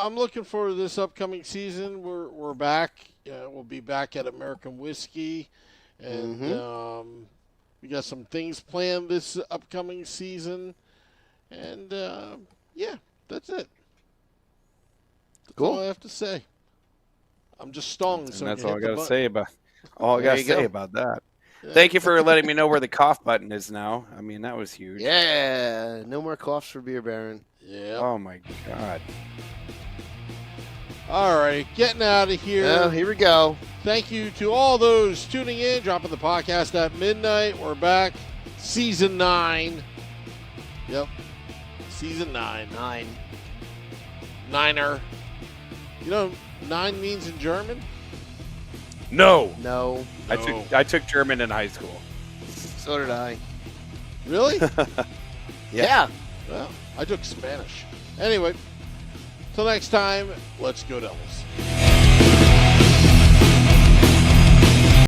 I'm looking forward to this upcoming season. We're back. We'll be back at American Whiskey, and we got some things planned this upcoming season. And yeah, that's it. That's all I have to say. I'm just stalling. And that's all I got to say about that. Yeah. Thank you for letting me know where the cough button is now. I mean, that was huge. Yeah, no more coughs for Beer Baron. Yeah. Oh my God. All right, getting out of here. Oh, here we go. Thank you to all those tuning in, dropping the podcast at midnight. We're back, season 9. Yep, season 9. 9. Niner. You know, 9 means in German? No. No. I took German in high school. So did I. Really? Yeah. Well, I took Spanish. Anyway, till next time, let's go Devils.